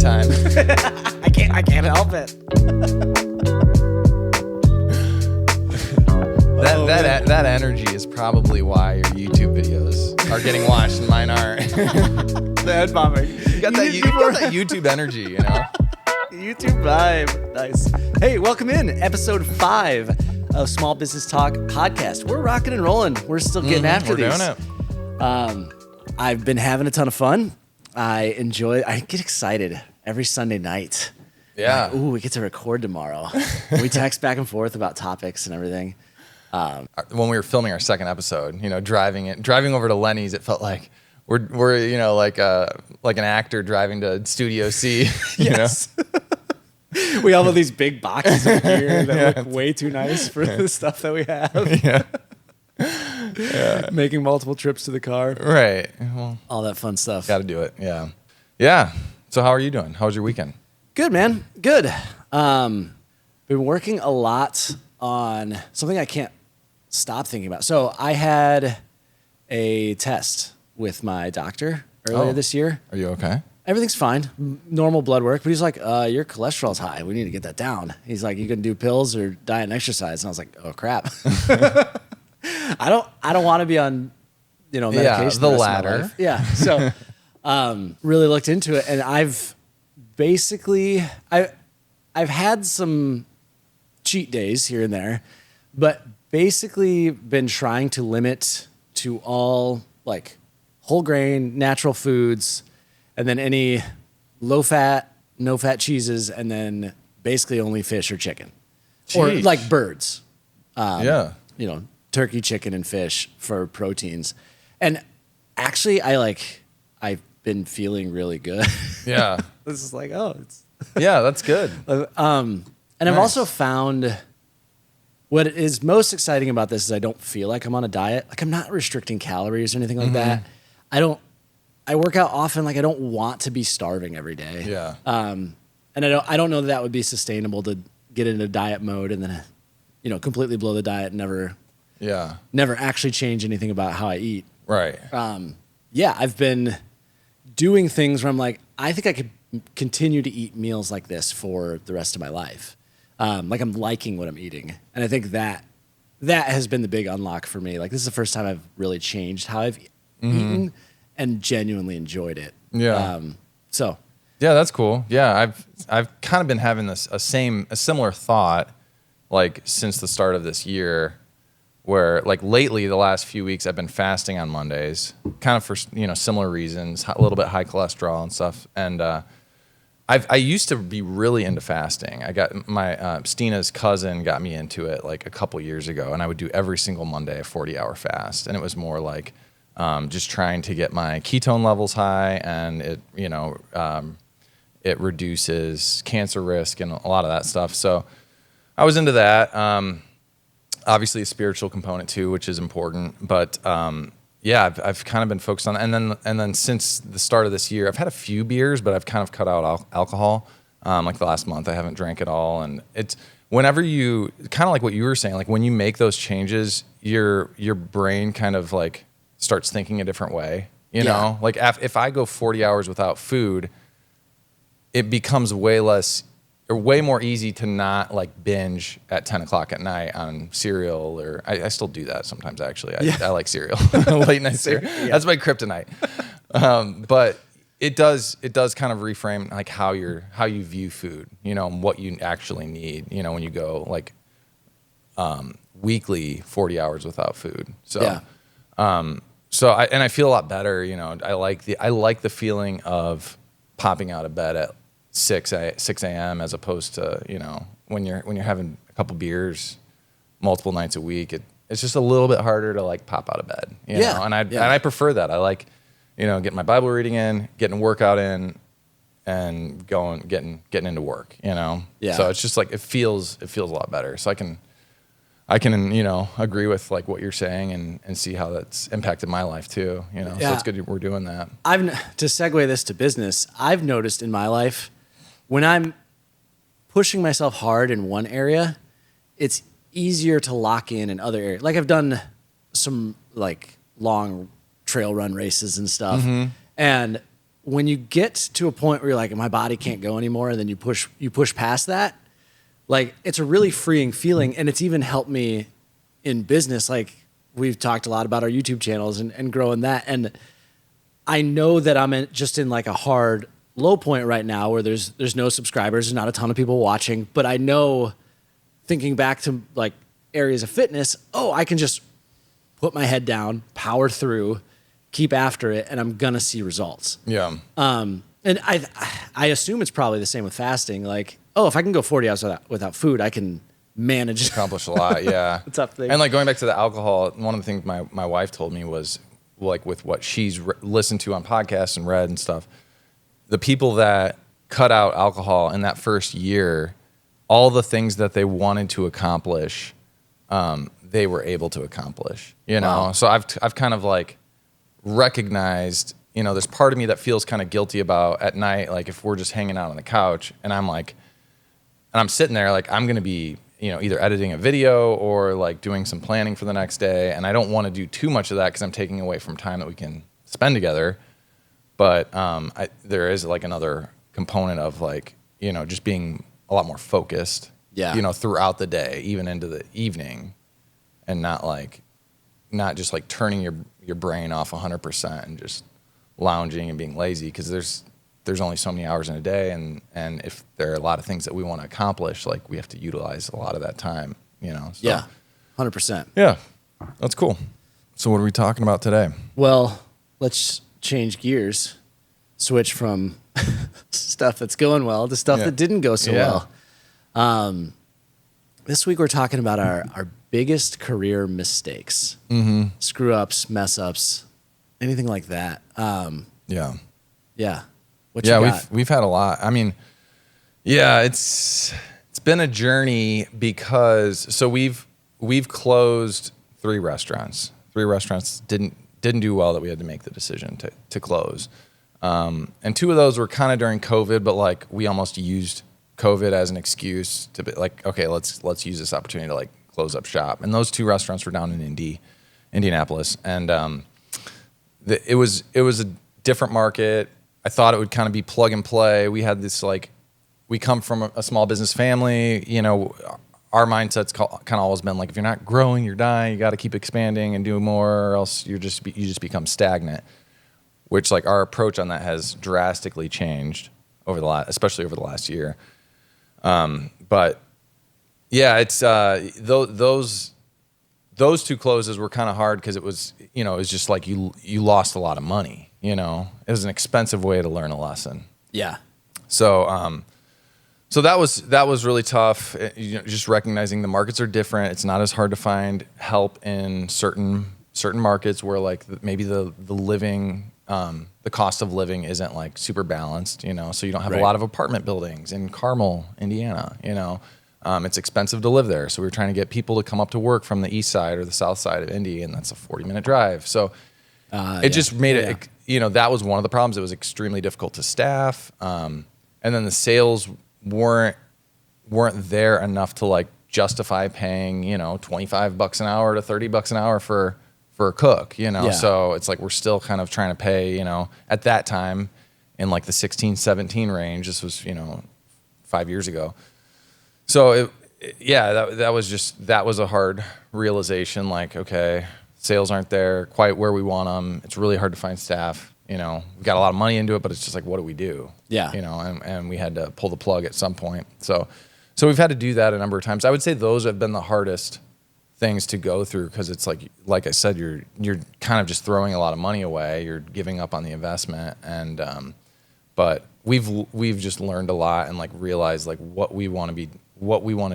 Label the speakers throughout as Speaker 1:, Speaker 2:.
Speaker 1: time.
Speaker 2: I can't help it.
Speaker 1: That energy is probably why your YouTube videos are getting watched and mine aren't.
Speaker 2: The head bombing.
Speaker 1: You got that YouTube energy, you know?
Speaker 2: YouTube vibe. Nice. Hey, welcome in episode 5 of Small Business Talk podcast. We're rocking and rolling. We're still getting after these.
Speaker 1: We're doing it.
Speaker 2: I've been having a ton of fun. I get excited every Sunday night.
Speaker 1: Yeah.
Speaker 2: Like, ooh, we get to record tomorrow. We text back and forth about topics and everything.
Speaker 1: When we were filming our second episode, you know, driving over to Lenny's, it felt like we're you know, like an actor driving to Studio C. You know?
Speaker 2: We all have these big boxes of gear that look way too nice for the stuff that we have.
Speaker 1: Yeah.
Speaker 2: Making multiple trips to the car.
Speaker 1: Right. Well,
Speaker 2: all that fun stuff.
Speaker 1: got to do it. Yeah. Yeah. So how are you doing? How was your weekend?
Speaker 2: Good, man. Good. Been working a lot on something I can't stop thinking about. So I had a test with my doctor earlier this year.
Speaker 1: Are you okay?
Speaker 2: Everything's fine. Normal blood work. But he's like, your cholesterol's high. We need to get that down. He's like, you can do pills or diet and exercise. And I was like, oh, crap. I don't want to be on, medication.
Speaker 1: Yeah, the
Speaker 2: rest
Speaker 1: latter.
Speaker 2: of my life. Yeah. So really looked into it. And I've had some cheat days here and there, but basically been trying to limit to all like whole grain, natural foods, and then any low fat, no fat cheeses, and then basically only fish or chicken.
Speaker 1: Jeez.
Speaker 2: Or like birds.
Speaker 1: Yeah.
Speaker 2: Turkey, chicken, and fish for proteins. And actually I've been feeling really good.
Speaker 1: Yeah.
Speaker 2: This is like,
Speaker 1: Yeah, that's good.
Speaker 2: and I've also found what is most exciting about this is I don't feel like I'm on a diet. Like I'm not restricting calories or anything like that. I work out often. Like I don't want to be starving every day.
Speaker 1: Yeah.
Speaker 2: And I don't know that would be sustainable to get into diet mode and then, completely blow the diet and never actually change anything about how I eat.
Speaker 1: Right.
Speaker 2: I've been doing things where I'm like, I think I could continue to eat meals like this for the rest of my life. Like I'm liking what I'm eating. And I think that has been the big unlock for me. Like this is the first time I've really changed how I've eaten and genuinely enjoyed it.
Speaker 1: Yeah.
Speaker 2: Yeah,
Speaker 1: that's cool. Yeah, I've kind of been having a similar thought like since the start of this year, where like lately the last few weeks I've been fasting on Mondays, kind of for similar reasons, a little bit high cholesterol and stuff. And I used to be really into fasting. I got my Stina's cousin got me into it like a couple years ago, and I would do every single Monday a 40-hour fast, and it was more like just trying to get my ketone levels high, and it reduces cancer risk and a lot of that stuff. So I was into that. Obviously a spiritual component too, which is important. But I've kind of been focused on that. And then since the start of this year, I've had a few beers, but I've kind of cut out alcohol. Like the last month, I haven't drank at all. And it's whenever you kind of like what you were saying, like when you make those changes, your brain kind of like starts thinking a different way. You know, like if I go 40 hours without food, it becomes way more easy to not like binge at 10 o'clock at night on cereal, or I still do that sometimes actually. I like cereal, late night cereal. Yeah. That's my kryptonite. But it does kind of reframe like how you view food, what you actually need, when you go like weekly 40 hours without food. So, I feel a lot better, I like the feeling of popping out of bed at 6 a.m. as opposed to, when you're having a couple beers multiple nights a week, it's just a little bit harder to like pop out of bed, you know? And I prefer that. I like, getting my Bible reading in, getting a workout in, and getting into work, So it's just like, it feels a lot better. So I can, agree with like what you're saying and see how that's impacted my life too, So it's good we're doing that.
Speaker 2: To segue this to business, I've noticed in my life, when I'm pushing myself hard in one area, it's easier to lock in other areas. Like I've done some like long trail run races and stuff. And when you get to a point where you're like, my body can't go anymore, and then you push past that, like, it's a really freeing feeling. And it's even helped me in business. Like, we've talked a lot about our YouTube channels and growing that. And I know that I'm in like a hard low point right now where there's no subscribers, there's not a ton of people watching, but I know, thinking back to like areas of fitness, I can just put my head down, power through, keep after it, and I'm gonna see results.
Speaker 1: Yeah.
Speaker 2: And I assume it's probably the same with fasting. Like, if I can go 40 hours without food, I can manage.
Speaker 1: Accomplish a lot, yeah.
Speaker 2: It's a tough thing.
Speaker 1: And like going back to the alcohol, one of the things my wife told me was, like, with what she's listened to on podcasts and read and stuff, the people that cut out alcohol in that first year, all the things that they wanted to accomplish, they were able to accomplish, you know?
Speaker 2: Wow.
Speaker 1: So I've kind of like recognized, you know, there's part of me that feels kind of guilty about at night, like if we're just hanging out on the couch and I'm sitting there, like I'm going to be, you know, either editing a video or like doing some planning for the next day. And I don't want to do too much of that because I'm taking away from time that we can spend together. But there is like another component of like, you know, just being a lot more focused, you know, throughout the day, even into the evening, and not just like turning your brain off 100% and just lounging and being lazy, because there's only so many hours in a day, and if there are a lot of things that we want to accomplish, like we have to utilize a lot of that time, you know. So,
Speaker 2: Yeah, 100%.
Speaker 1: Yeah, that's cool. So what are we talking about today?
Speaker 2: Well, let's change gears, switch from stuff that's going well to stuff that didn't go so well. This week we're talking about our biggest career mistakes, screw ups, mess ups, anything like that.
Speaker 1: Yeah.
Speaker 2: What you got?
Speaker 1: We've had a lot. I mean, it's been a journey, because so we've closed 3 restaurants. 3 restaurants didn't do well that we had to make the decision to close. And 2 of those were kind of during COVID, but like we almost used COVID as an excuse to be like, okay, let's use this opportunity to like close up shop. And those 2 restaurants were down in Indianapolis, and it was a different market. I thought it would kind of be plug and play. We had this like, we come from a small business family, you know. Our mindset's kind of always been like, if you're not growing, you're dying. You got to keep expanding and do more, or else you just become stagnant. Which, like, our approach on that has drastically changed especially over the last year. But yeah, it's those 2 closes were kind of hard, because it was just like you lost a lot of money. You know, it was an expensive way to learn a lesson.
Speaker 2: Yeah.
Speaker 1: So so that was really tough. You know, just recognizing the markets are different. It's not as hard to find help in certain markets where like maybe the living, the cost of living isn't like super balanced, you know. So you don't have a lot of apartment buildings in Carmel, Indiana, you know. It's expensive to live there. So we were trying to get people to come up to work from the east side or the south side of Indy, and that's a 40-minute drive. So it just made it, you know, that was one of the problems. It was extremely difficult to staff. And then the sales weren't there enough to like justify paying, you know, $25 an hour to $30 an hour for a cook, you know. So it's like we're still kind of trying to pay, you know, at that time in like the 16, 17 range. This was, you know, 5 years ago. So that was a hard realization. Like, okay, sales aren't there quite where we want them. It's really hard to find staff. You know, we got a lot of money into it, but it's just like, what do we do? Yeah. You know, and we had to pull the plug at some point. So we've had to do that a number of times. I would say those have been the hardest things to go through, because it's like I said, you're kind of just throwing a lot of money away. You're giving up on the investment, and but we've just learned a lot and like realized like what we want to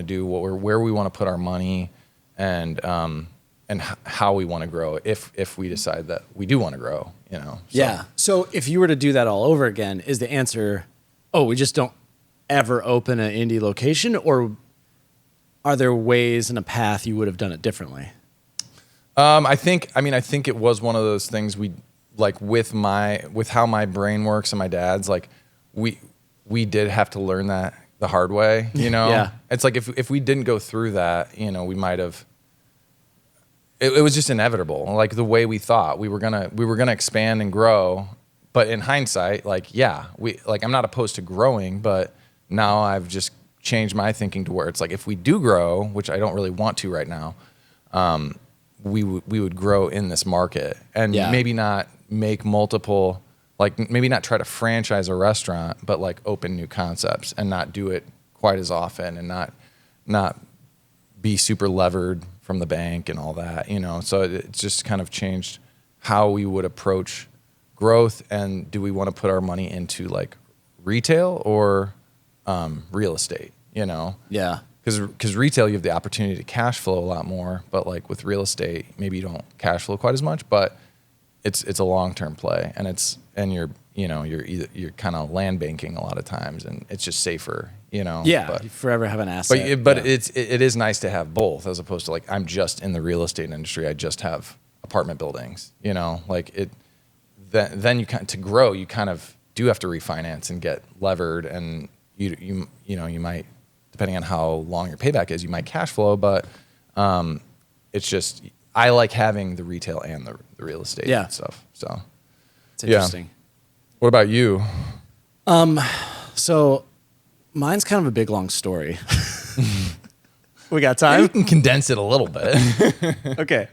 Speaker 1: do, where we want to put our money, and how we want to grow if we decide that we do want to grow, you know. So.
Speaker 2: Yeah. So if you were to do that all over again, is the answer, we just don't ever open an indie location, or are there ways and a path you would have done it differently?
Speaker 1: I think it was one of those things we like with how my brain works and my dad's, like we did have to learn that the hard way, you know.
Speaker 2: Yeah.
Speaker 1: It's like if we didn't go through that, you know, we might have. It was just inevitable. Like the way we thought we were gonna expand and grow, But in hindsight, like, yeah, I'm not opposed to growing, but now I've just changed my thinking to where it's like, if we do grow, which I don't really want to right now, we would grow in this market and maybe not make multiple, like maybe not try to franchise a restaurant, but like open new concepts and not do it quite as often and not be super levered from the bank and all that, you know? So it's just kind of changed how we would approach growth. And do we want to put our money into like retail or real estate, you know?
Speaker 2: Yeah.
Speaker 1: Because retail, you have the opportunity to cash flow a lot more, but like with real estate, maybe you don't cash flow quite as much, but it's a long-term play, and you're kind of land banking a lot of times, and it's just safer, you know.
Speaker 2: Yeah,
Speaker 1: but,
Speaker 2: you forever have an asset.
Speaker 1: But it is nice to have both, as opposed to like, I'm just in the real estate industry, I just have apartment buildings, you know, like it. Then you to grow, you kind of do have to refinance and get levered, and you might, depending on how long your payback is, you might cash flow, but it's just, I like having the retail and the real estate and stuff. So
Speaker 2: it's interesting.
Speaker 1: Yeah. What about you?
Speaker 2: So mine's kind of a big long story. We got time?
Speaker 1: You can condense it a little bit.
Speaker 2: Okay.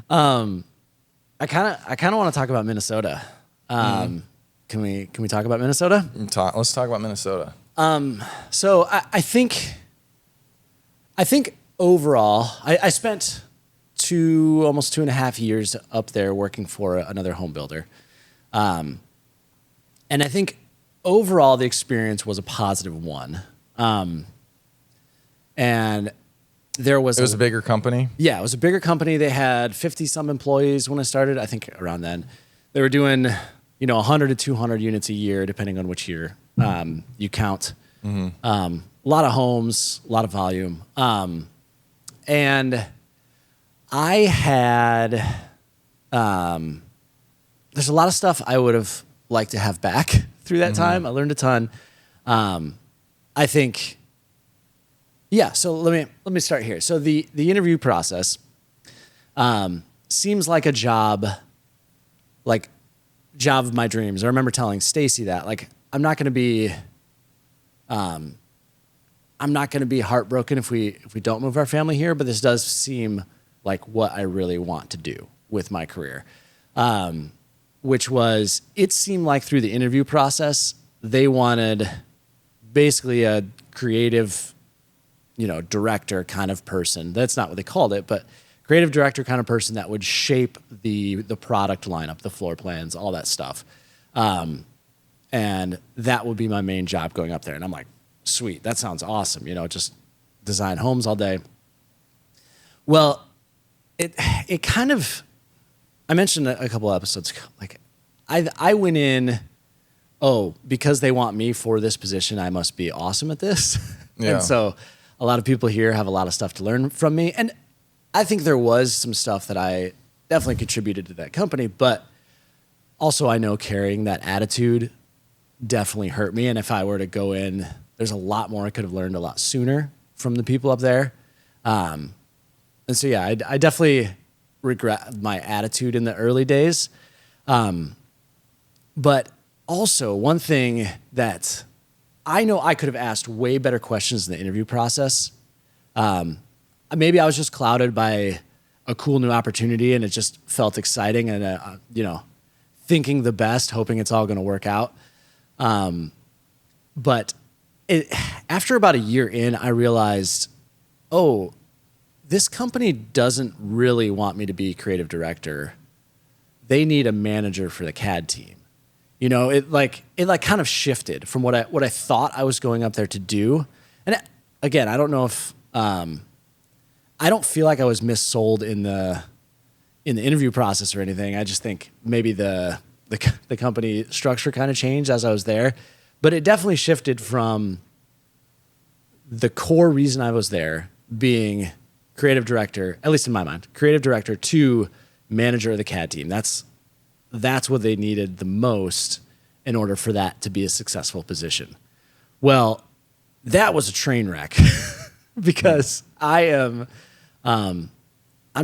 Speaker 2: I kind of want to talk about Minnesota. Can we talk about Minnesota?
Speaker 1: Let's talk about Minnesota.
Speaker 2: So I think overall, I spent almost 2.5 years up there working for another home builder. And I think overall the experience was a positive one. And it was
Speaker 1: a bigger company?
Speaker 2: Yeah, it was a bigger company. They had 50 some employees when I started, I think around then. They were doing, 100 to 200 units a year, depending on which year you count. Mm-hmm. A lot of homes, a lot of volume. And I had, there's a lot of stuff I would have liked to have back through that time. I learned a ton. I think, so let me start here. So the interview process seems like a job of my dreams. I remember telling Stacy that, like, I'm not going to be heartbroken if we don't move our family here, but this does seem like what I really want to do with my career. Which was, it seemed like through the interview process, they wanted basically a creative, director kind of person. That's not what they called it, but creative director kind of person that would shape the product lineup, the floor plans, all that stuff. And that would be my main job going up there. And I'm like, sweet, that sounds awesome. Just design homes all day. Well, it kind of, I mentioned a couple episodes ago, like I went in, because they want me for this position, I must be awesome at this. Yeah. And so a lot of people here have a lot of stuff to learn from me. And I think there was some stuff that I definitely contributed to that company, but also I know carrying that attitude definitely hurt me. And if I were to go in, there's a lot more I could have learned a lot sooner from the people up there. And so, I definitely regret my attitude in the early days. But also one thing that I know I could have asked way better questions in the interview process. Maybe I was just clouded by a cool new opportunity and it just felt exciting and, thinking the best, hoping it's all going to work out. But after about a year in, I realized, this company doesn't really want me to be creative director. They need a manager for the CAD team. It kind of shifted from what I thought I was going up there to do. And again, I don't know if I don't feel like I was missold in the interview process or anything. I just think maybe the company structure kind of changed as I was there. But it definitely shifted from the core reason I was there being creative director, at least in my mind, creative director to manager of the CAD team. That's what they needed the most in order for that to be a successful position. Well, that was a train wreck because I'm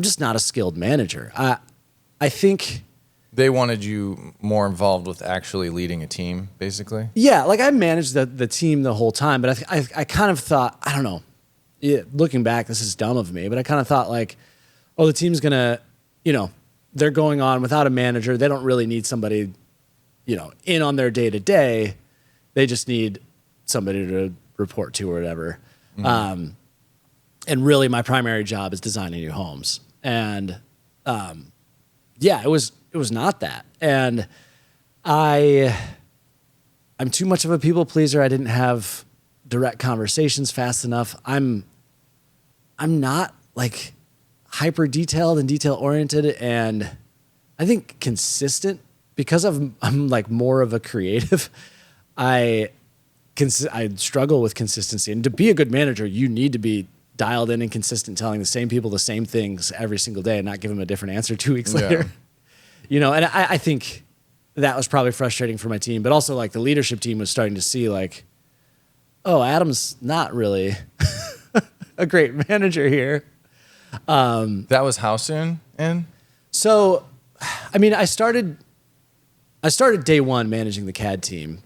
Speaker 2: just not a skilled manager. I think
Speaker 1: They wanted you more involved with actually leading a team, basically?
Speaker 2: Yeah, like I managed the team the whole time, but I kind of thought, I don't know, looking back, this is dumb of me, but I kind of thought like, oh, the team's going to, they're going on without a manager. They don't really need somebody, in on their day-to-day. They just need somebody to report to or whatever. Mm-hmm. And really my primary job is designing new homes. And it was not that. And I'm too much of a people pleaser. I didn't have direct conversations fast enough. I'm not like hyper detailed and detail oriented, and I think consistent because I'm like more of a creative. I struggle with consistency, and to be a good manager, you need to be dialed in and consistent, telling the same people the same things every single day and not give them a different answer 2 weeks later. And I think that was probably frustrating for my team, but also like the leadership team was starting to see like, oh, Adam's not really a great manager here.
Speaker 1: That was how soon in?
Speaker 2: So, I mean, I started day one managing the CAD team.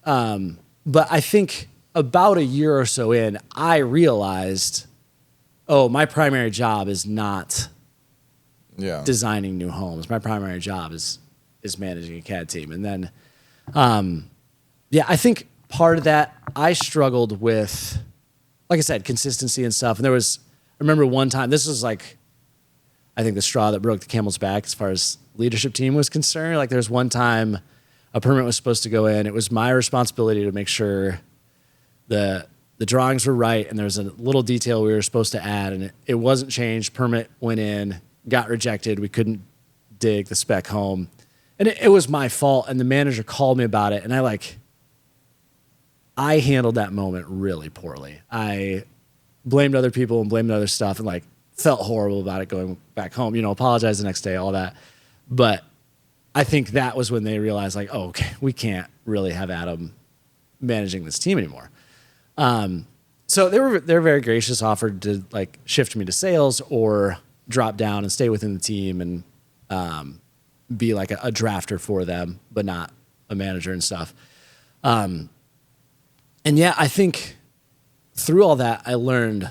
Speaker 2: But I think about a year or so in, I realized, oh, my primary job is not designing new homes. My primary job is managing a CAD team. And then, I think part of that, I struggled with, like I said, consistency and stuff. And I remember one time, this was like, I think the straw that broke the camel's back as far as leadership team was concerned. Like there's one time a permit was supposed to go in. It was my responsibility to make sure the drawings were right, and there was a little detail we were supposed to add, and it wasn't changed. Permit went in, got rejected. We couldn't dig the spec home. And it was my fault, and the manager called me about it, and I handled that moment really poorly. I blamed other people and blamed other stuff and like felt horrible about it going back home, apologized the next day, all that. But I think that was when they realized like, oh, okay, we can't really have Adam managing this team anymore. So they're very gracious, offered to like shift me to sales or drop down and stay within the team and be like a drafter for them, but not a manager and stuff. And I think through all that, I learned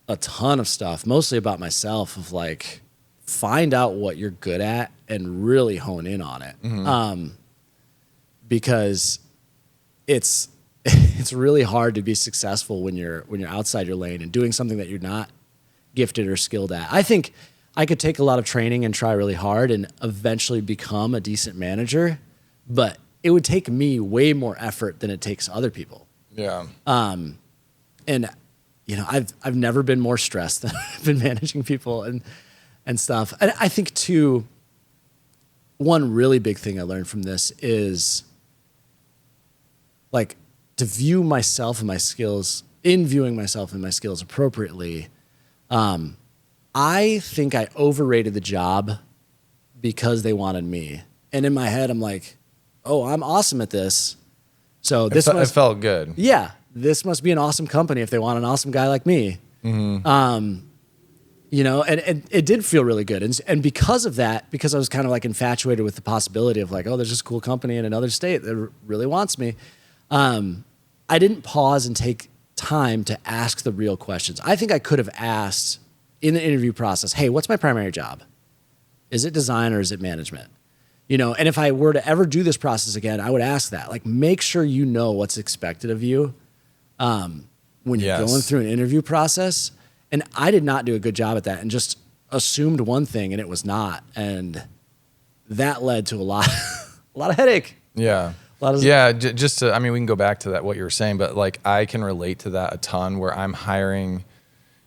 Speaker 2: a ton of stuff, mostly about myself, of like, find out what you're good at and really hone in on it. Mm-hmm. Because it's really hard to be successful when you're outside your lane and doing something that you're not gifted or skilled at. I think I could take a lot of training and try really hard and eventually become a decent manager, but it would take me way more effort than it takes other people.
Speaker 1: Yeah.
Speaker 2: And I've never been more stressed than I've been managing people and stuff. And I think too, one really big thing I learned from this is like to view myself and my skills, in viewing myself and my skills appropriately. I think I overrated the job because they wanted me. And in my head, I'm like, oh, I'm awesome at this. So it
Speaker 1: felt good.
Speaker 2: Yeah. This must be an awesome company if they want an awesome guy like me. Mm-hmm. And it did feel really good. And because of that, because I was kind of like infatuated with the possibility of like, oh, there's this cool company in another state that really wants me. I didn't pause and take time to ask the real questions. I think I could have asked in the interview process, hey, what's my primary job? Is it design or is it management? And if I were to ever do this process again, I would ask that. Like, make sure you know what's expected of you when you're going through an interview process. And I did not do a good job at that and just assumed one thing and it was not. And that led to a lot of headache.
Speaker 1: Yeah. We can go back to that, what you were saying, but like I can relate to that a ton where I'm hiring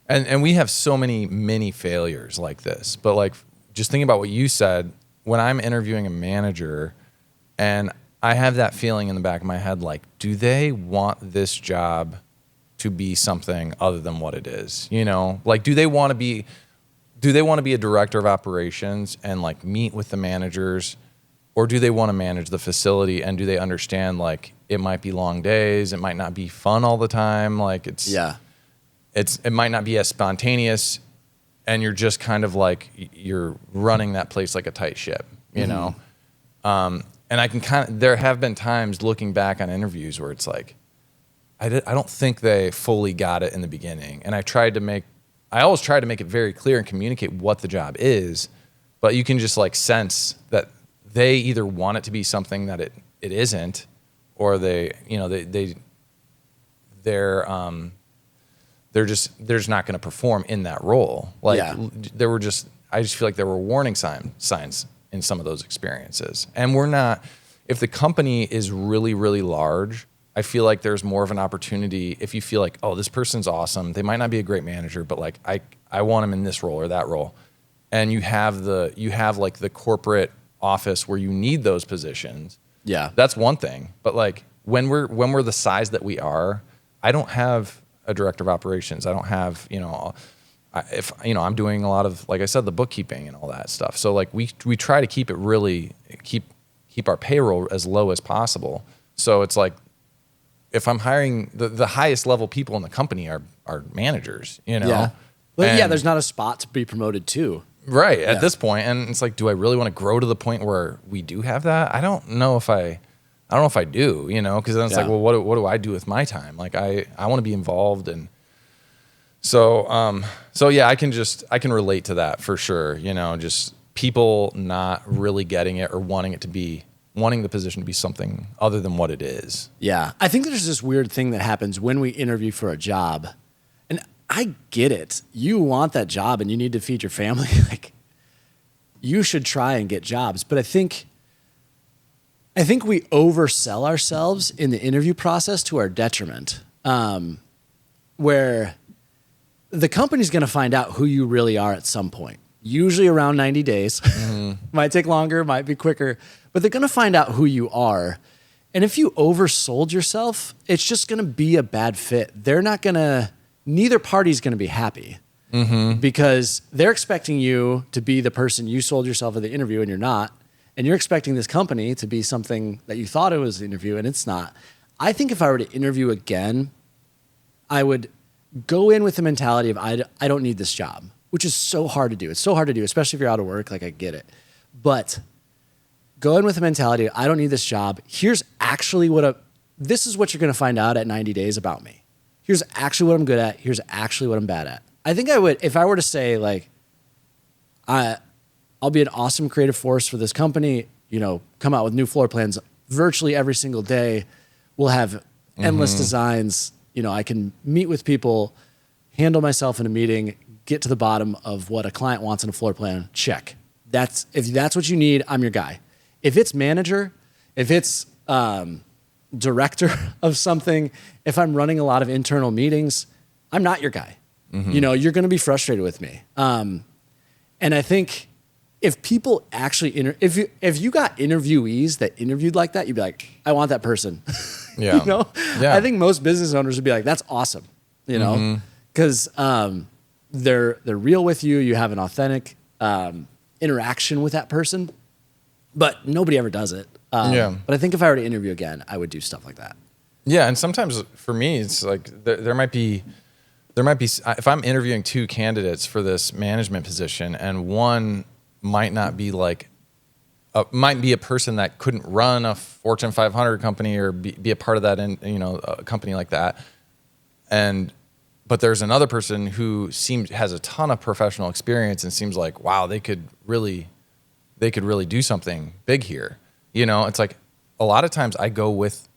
Speaker 1: and we have so many mini failures like this, but like just thinking about what you said, when I'm interviewing a manager and I have that feeling in the back of my head, like, do they want this job to be something other than what it is? Like, do they want to be a director of operations and like meet with the managers, or do they want to manage the facility? And do they understand like it might be long days, it might not be fun all the time, like it might not be as spontaneous, and you're just kind of like you're running that place like a tight ship, you know? And I can there have been times looking back on interviews where it's like, I don't think they fully got it in the beginning. And I always try to make it very clear and communicate what the job is, but you can just like sense that they either want it to be something that it isn't, or they're just not going to perform in that role. Like I just feel like there were warning signs in some of those experiences. And if the company is really, really large, I feel like there's more of an opportunity if you feel like, oh, this person's awesome. They might not be a great manager, but like I want them in this role or that role. And you have like the corporate office where you need those positions.
Speaker 2: Yeah.
Speaker 1: That's one thing. But like when we're the size that we are, I don't have a director of operations. I don't have, I'm doing a lot of, like I said, the bookkeeping and all that stuff. So like we try to keep our payroll as low as possible. So it's like, if I'm hiring the highest level people in the company are managers,
Speaker 2: Yeah. Well, there's not a spot to be promoted to.
Speaker 1: Right. At this point. And it's like, do I really want to grow to the point where we do have that? I don't know if I do, because then it's like, well, what do I do with my time? Like I want to be involved. And so yeah, I can relate to that for sure. Just people not really getting it or wanting the position to be something other than what it is.
Speaker 2: Yeah. I think there's this weird thing that happens when we interview for a job. And I get it. You want that job and you need to feed your family. Like, you should try and get jobs. But I think we oversell ourselves in the interview process to our detriment, where the company's going to find out who you really are at some point, usually around 90 days. Mm-hmm. Might take longer, might be quicker, but they're going to find out who you are. And if you oversold yourself, it's just going to be a bad fit. Neither party's going to be happy, because they're expecting you to be the person you sold yourself at the interview and you're not. And you're expecting this company to be something that you thought it was an interview and it's not. I think if I were to interview again, I would go in with the mentality of I don't need this job, which is so hard to do. It's so hard to do, especially if you're out of work. Like, I get it. But go in with the mentality of I don't need this job. Here's actually this is what you're going to find out at 90 days about me. Here's actually what I'm good at. Here's actually what I'm bad at. I think I would, if I were to say like, I'll be an awesome creative force for this company, come out with new floor plans virtually every single day. We'll have endless designs. I can meet with people, handle myself in a meeting, get to the bottom of what a client wants in a floor plan. Check. If that's what you need, I'm your guy. If it's manager, if it's director of something, if I'm running a lot of internal meetings, I'm not your guy. You're going to be frustrated with me. And I think if people actually if you got interviewees that interviewed like that, you'd be like, I want that person.
Speaker 1: Yeah.
Speaker 2: I think most business owners would be like, that's awesome. Because they're real with you. You have an authentic interaction with that person, but nobody ever does it. But I think if I were to interview again, I would do stuff like that.
Speaker 1: Yeah. And sometimes for me, it's like there might be, if I'm interviewing two candidates for this management position and one might not be like, might be a person that couldn't run a Fortune 500 company or be a part of that in, a company like that. But there's another person who has a ton of professional experience and seems like, wow, they could really do something big here. It's like a lot of times I go with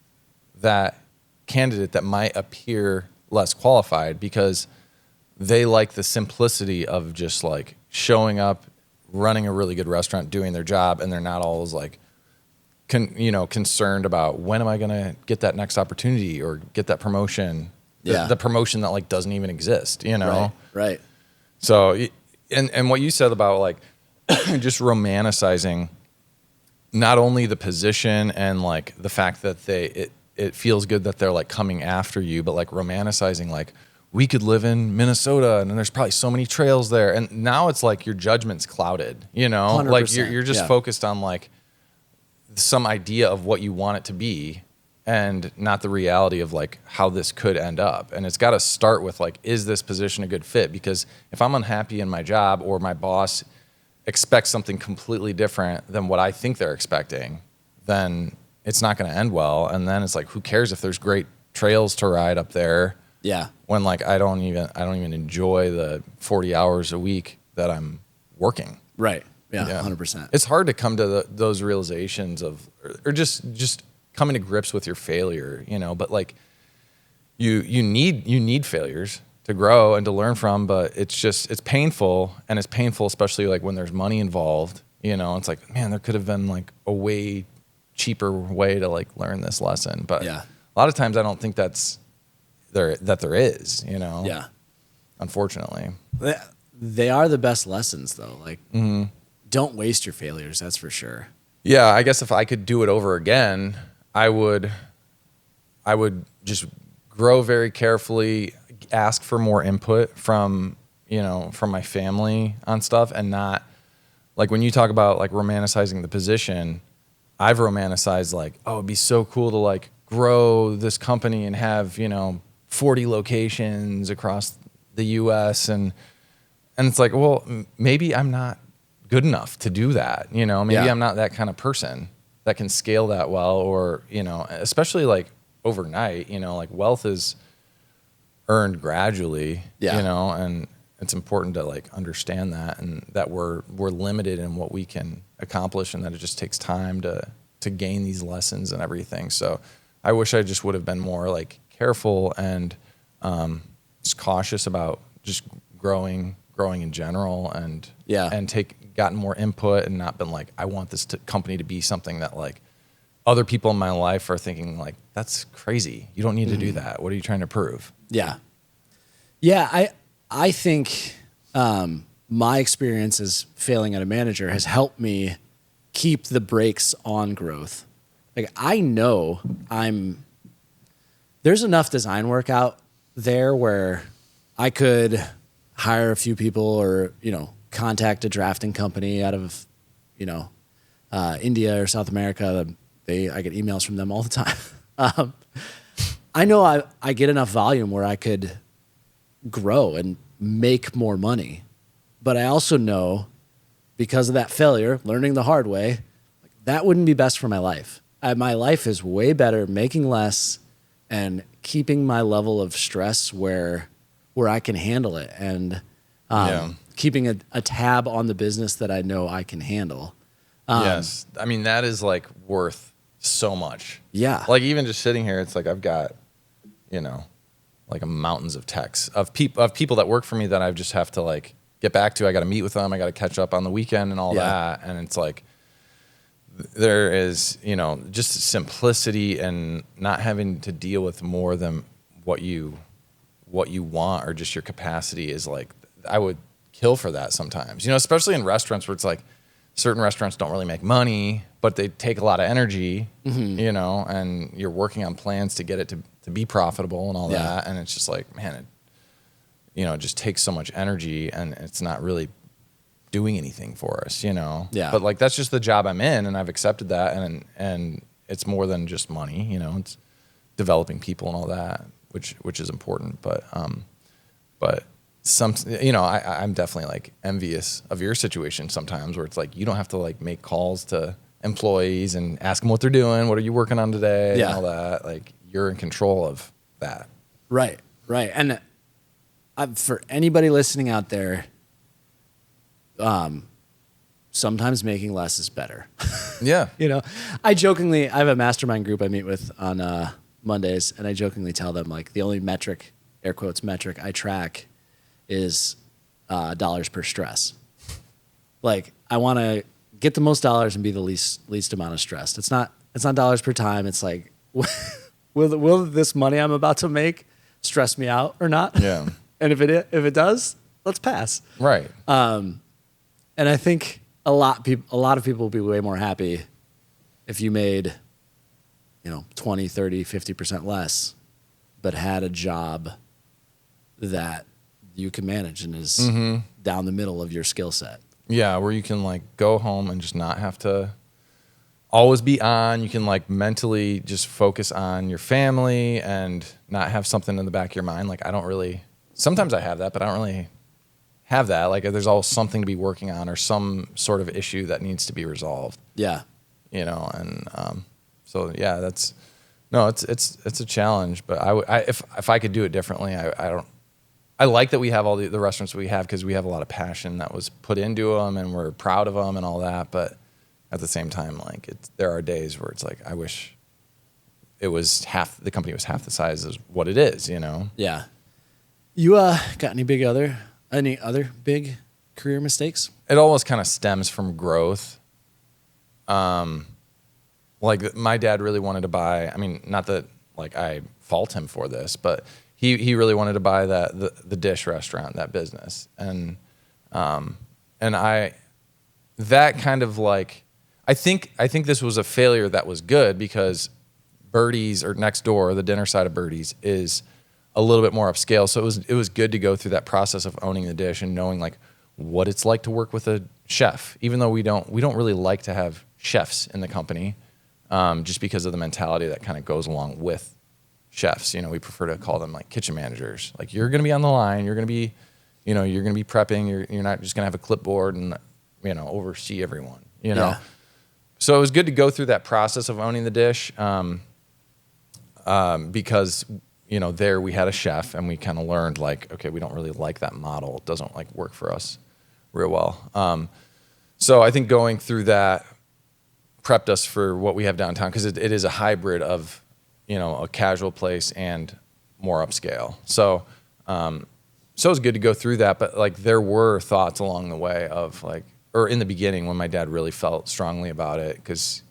Speaker 1: that candidate that might appear less qualified because they like the simplicity of just like showing up, running a really good restaurant, doing their job, and they're not always like, concerned about when am I going to get that next opportunity or get that promotion. The promotion that like doesn't even exist,
Speaker 2: Right.
Speaker 1: So, and what you said about like just romanticizing not only the position and like the fact that it feels good that they're like coming after you, but like romanticizing like we could live in Minnesota and there's probably so many trails there. And now it's like your judgment's clouded, 100%, like you're just focused on like some idea of what you want it to be and not the reality of like how this could end up. And it's got to start with like, is this position a good fit? Because if I'm unhappy in my job or my boss expect something completely different than what I think they're expecting, then it's not going to end well. And then it's like, who cares if there's great trails to ride up there?
Speaker 2: Yeah.
Speaker 1: When like I don't even enjoy the 40 hours a week that I'm working.
Speaker 2: Right. Yeah. 100%.
Speaker 1: It's hard to come to those realizations of, or just coming to grips with your failure, you know. But like, you need failures to grow and to learn from. But it's painful, and it's painful especially like when there's money involved. You know, it's like, man, there could have been like a way cheaper way to like learn this lesson. But
Speaker 2: yeah.
Speaker 1: a lot of times I don't think there is, you know.
Speaker 2: Yeah.
Speaker 1: Unfortunately.
Speaker 2: They are the best lessons though. Like, don't waste your failures. That's for sure.
Speaker 1: Yeah. I guess if I could do it over again, I would just grow very carefully, ask for more input from my family on stuff, and not like when you talk about like romanticizing the position, I've romanticized like, oh, it'd be so cool to like grow this company and have, 40 locations across the US. And it's like, well, maybe I'm not good enough to do that. Maybe I'm not that kind of person that can scale that well, or, especially like overnight, like wealth is earned gradually, and it's important to like understand that, and that we're limited in what we can accomplish, and that it just takes time to gain these lessons and everything. So I wish I just would have been more like careful and just cautious about just growing in general, and gotten more input, and not been like, I want this company to be something that like other people in my life are thinking like, that's crazy. You don't need to do that. What are you trying to prove?
Speaker 2: Yeah. Yeah. I think my experience as failing at a manager has helped me keep the brakes on growth. Like, I know there's enough design work out there where I could hire a few people, or, contact a drafting company out of, India or South America. I get emails from them all the time. I know I get enough volume where I could grow and make more money. But I also know, because of that failure, learning the hard way, that wouldn't be best for my life. My life is way better making less and keeping my level of stress where I can handle it, and keeping a tab on the business that I know I can handle.
Speaker 1: Yes. I mean, that is like worth so much.
Speaker 2: Yeah.
Speaker 1: Like even just sitting here, it's like I've got, like mountains of texts of people that work for me that I just have to like get back to. I got to meet with them. I got to catch up on the weekend and all that. And it's like, there is, just simplicity and not having to deal with more than what you want, or just your capacity is like, I would kill for that sometimes, especially in restaurants where it's like certain restaurants don't really make money, but they take a lot of energy, and you're working on plans to get it to be profitable and all that. And it's just like, man, it just takes so much energy, and it's not really doing anything for us,
Speaker 2: Yeah.
Speaker 1: But like, that's just the job I'm in, and I've accepted that. And it's more than just money, it's developing people and all that, which is important. But I'm definitely like envious of your situation sometimes, where it's like, you don't have to like make calls to employees and ask them what they're doing. What are you working on today? And all that. Like, you're in control of that.
Speaker 2: Right. Right. And for anybody listening out there, sometimes making less is better.
Speaker 1: Yeah.
Speaker 2: I have a mastermind group I meet with on Mondays, and I jokingly tell them like, the only metric, air quotes metric, I track is dollars per stress. Like, I want to get the most dollars and be the least amount of stressed. It's not dollars per time. It's like, will this money I'm about to make stress me out or not?
Speaker 1: Yeah.
Speaker 2: And if it does, let's pass.
Speaker 1: Right.
Speaker 2: And I think a lot of people will be way more happy if you made, 20, 30, 50% less, but had a job that you can manage and is down the middle of your skill set.
Speaker 1: Yeah, where you can like go home and just not have to always be on. You can like mentally just focus on your family and not have something in the back of your mind. Like, sometimes I have that, but I don't really have that. Like there's always something to be working on or some sort of issue that needs to be resolved.
Speaker 2: Yeah.
Speaker 1: And so yeah, it's a challenge, but if I could do it differently, I like that we have all the restaurants we have because we have a lot of passion that was put into them and we're proud of them and all that. But at the same time, like there are days where it's like, I wish the company was half the size as what it is,
Speaker 2: Yeah. You got any other big career mistakes?
Speaker 1: It almost kind of stems from growth. Like my dad really wanted to buy, I mean, not that like I fault him for this, but he really wanted to buy the Dish restaurant, that business. And that kind of like, I think this was a failure that was good because Birdie's or next door, the dinner side of Birdie's is a little bit more upscale. So it was good to go through that process of owning the Dish and knowing like what it's like to work with a chef, even though we don't really like to have chefs in the company, just because of the mentality that kind of goes along with chefs. We prefer to call them like kitchen managers. Like you're going to be on the line, you're going to be, you're going to be prepping. You're not just going to have a clipboard and, oversee everyone,
Speaker 2: Yeah.
Speaker 1: So it was good to go through that process of owning the Dish, because, there we had a chef and we kind of learned like, okay, we don't really like that model. It doesn't like work for us real well. So I think going through that prepped us for what we have downtown because it is a hybrid of, a casual place and more upscale. So it was good to go through that, but like there were thoughts along the way of like, or in the beginning when my dad really felt strongly about it because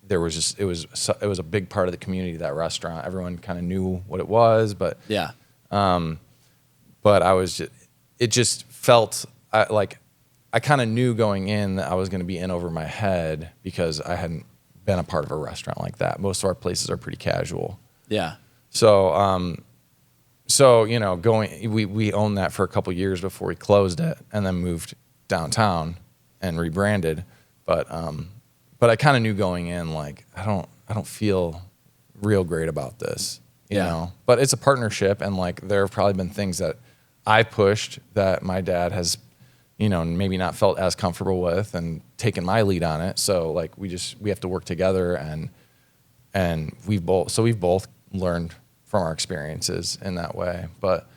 Speaker 1: there was just, it was a big part of the community, that restaurant. Everyone kind of knew what it was, but
Speaker 2: Yeah.
Speaker 1: but it just felt like I kind of knew going in that I was going to be in over my head because I hadn't been a part of a restaurant like that. Most of our places are pretty casual.
Speaker 2: Yeah.
Speaker 1: So, we owned that for a couple years before we closed it and then moved downtown and rebranded. But I kind of knew going in, like, I don't feel real great about this, you know, but it's a partnership. And like, there have probably been things that I pushed that my dad has, maybe not felt as comfortable with and taken my lead on it. So like, we have to work together and we've both learned from our experiences in that way. But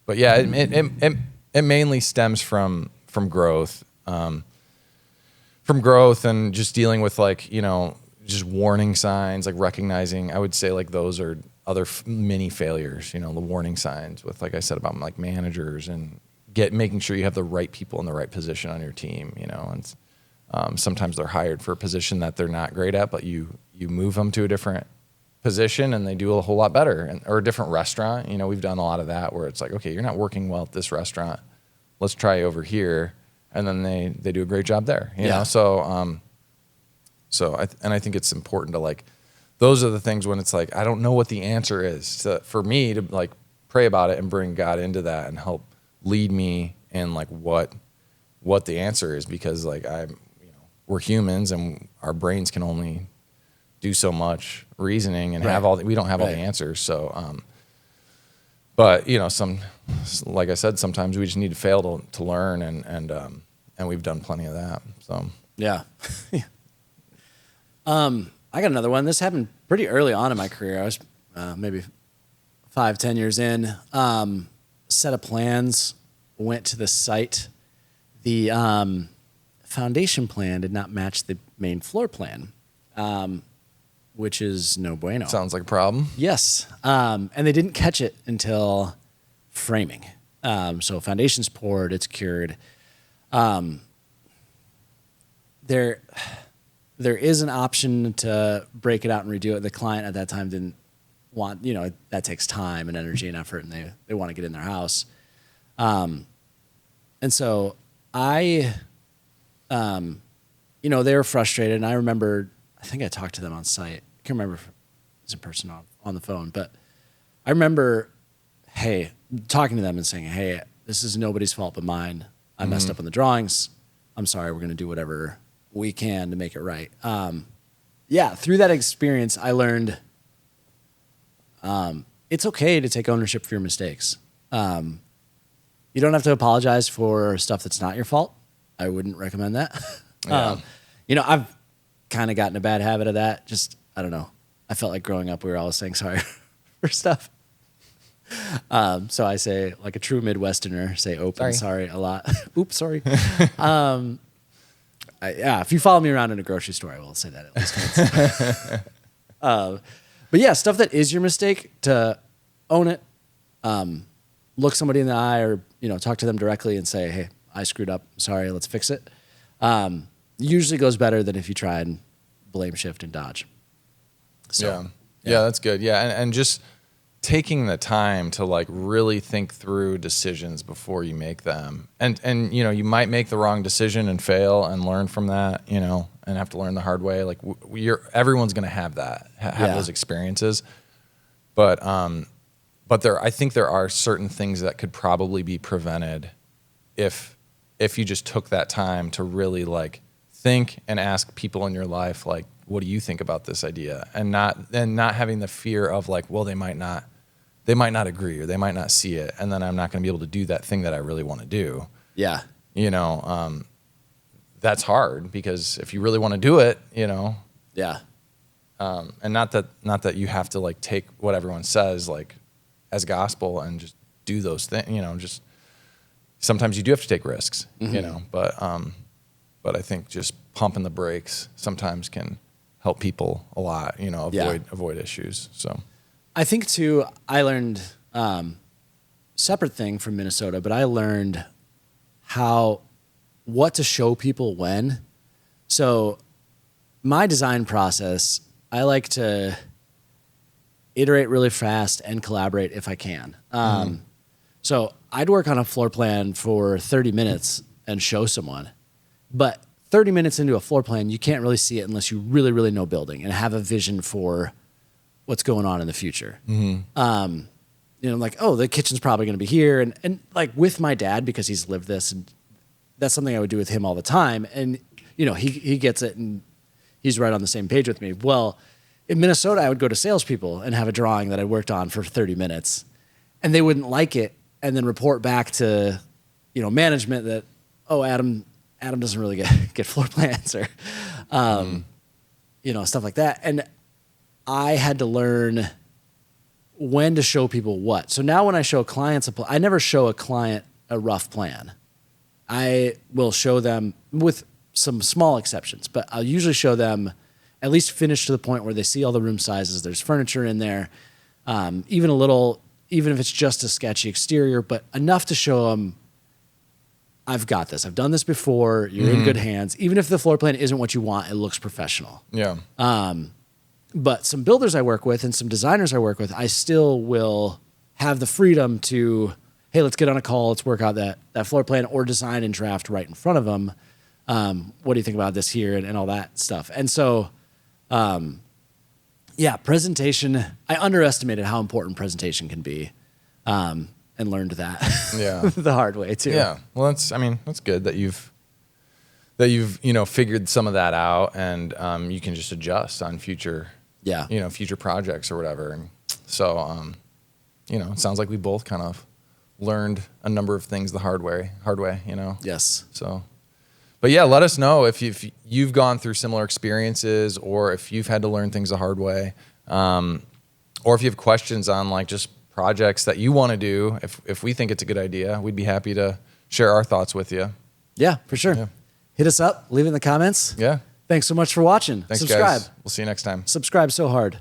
Speaker 1: yeah, it mainly stems from growth, and just dealing with like, just warning signs, like recognizing, I would say like those are other mini failures, the warning signs with, like I said, about like managers and making sure you have the right people in the right position on your team, and sometimes they're hired for a position that they're not great at, but you move them to a different position and they do a whole lot better, or a different restaurant. We've done a lot of that where it's like, okay, you're not working well at this restaurant, let's try over here. And then they do a great job there, you know? So I think it's important to like, those are the things when it's like, I don't know what the answer is for me to like pray about it and bring God into that and help lead me in like what the answer is, because like we're humans and our brains can only do so much reasoning and we don't have all the answers. So, but like I said, sometimes we just need to fail to learn, and we've done plenty of that. So
Speaker 2: yeah. I got another one. This happened pretty early on in my career. I was maybe 5-10 years in. Set of plans, went to the site. The foundation plan did not match the main floor plan, which is no bueno.
Speaker 1: sounds like a problem.
Speaker 2: Yes. And they didn't catch it until framing. So foundation's poured, it's cured. There is an option to break it out and redo it. The client at that time didn't want, that takes time and energy and effort, and they want to get in their house. And so they were frustrated, and I remember, I think I talked to them on site. I can't remember if it was in person on the phone, but I remember, talking to them and saying, hey, this is nobody's fault but mine. I messed up on the drawings. I'm sorry. We're going to do whatever we can to make it right. Through that experience, I learned it's okay to take ownership for your mistakes. You don't have to apologize for stuff that's not your fault. I wouldn't recommend that.
Speaker 1: Yeah.
Speaker 2: I've kind of gotten a bad habit of that. Just, I don't know. I felt like growing up, we were always saying sorry for stuff. So I say, like a true Midwesterner, say open sorry a lot. Oops, sorry. If you follow me around in a grocery store, I will say that at least once. But yeah, stuff that is your mistake, to own it, look somebody in the eye, or talk to them directly and say, hey, I screwed up. Sorry, let's fix it. Usually goes better than if you try and blame shift and dodge. So,
Speaker 1: yeah, that's good. Yeah, and just taking the time to like really think through decisions before you make them. And you might make the wrong decision and fail and learn from that, and have to learn the hard way. Like everyone's going to have that, have those experiences. But I think there are certain things that could probably be prevented if you just took that time to really like think and ask people in your life, like, what do you think about this idea? And not having the fear of like, well, they might not agree, or they might not see it, and then I'm not going to be able to do that thing that I really want to do.
Speaker 2: Yeah.
Speaker 1: That's hard, because if you really want to do it,
Speaker 2: Yeah.
Speaker 1: and not that you have to like take what everyone says like as gospel and just do those things, just sometimes you do have to take risks, but I think just pumping the brakes sometimes can help people a lot, avoid issues. So
Speaker 2: I think too, I learned separate thing from Minnesota, but I learned what to show people when. So my design process, I like to iterate really fast and collaborate if I can. So I'd work on a floor plan for 30 minutes and show someone, but 30 minutes into a floor plan, you can't really see it unless you really, really know building and have a vision for what's going on in the future. Like, oh, the kitchen's probably going to be here. And like with my dad, because he's lived this, and that's something I would do with him all the time. And, he gets it, and he's right on the same page with me. Well, in Minnesota, I would go to salespeople and have a drawing that I worked on for 30 minutes, and they wouldn't like it, and then report back to, management that, oh, Adam doesn't really get floor plans, or, stuff like that. And I had to learn when to show people what. So now when I show clients I never show a client a rough plan. I will show them, with some small exceptions, but I'll usually show them at least finished to the point where they see all the room sizes. There's furniture in there, even if it's just a sketchy exterior, but enough to show them, I've got this. I've done this before. You're in good hands. Even if the floor plan isn't what you want, it looks professional.
Speaker 1: Yeah.
Speaker 2: But some builders I work with and some designers I work with, I still will have the freedom to, hey, let's get on a call. Let's work out that floor plan, or design and draft right in front of them. What do you think about this here, and all that stuff? And so, presentation, I underestimated how important presentation can be, and learned that the hard way too.
Speaker 1: Yeah. Well, that's good that you've figured some of that out, and you can just adjust on future projects or whatever. And so, it sounds like we both kind of learned a number of things the hard way.
Speaker 2: Yes.
Speaker 1: So, but yeah, let us know if you've gone through similar experiences, or if you've had to learn things the hard way, or if you have questions on like just projects that you want to do. If we think it's a good idea, we'd be happy to share our thoughts with you.
Speaker 2: Yeah, for sure. Yeah. Hit us up, leave it in the comments.
Speaker 1: Yeah.
Speaker 2: Thanks so much for watching.
Speaker 1: Thanks,
Speaker 2: Subscribe.
Speaker 1: guys. We'll see you next time.
Speaker 2: Subscribe so hard.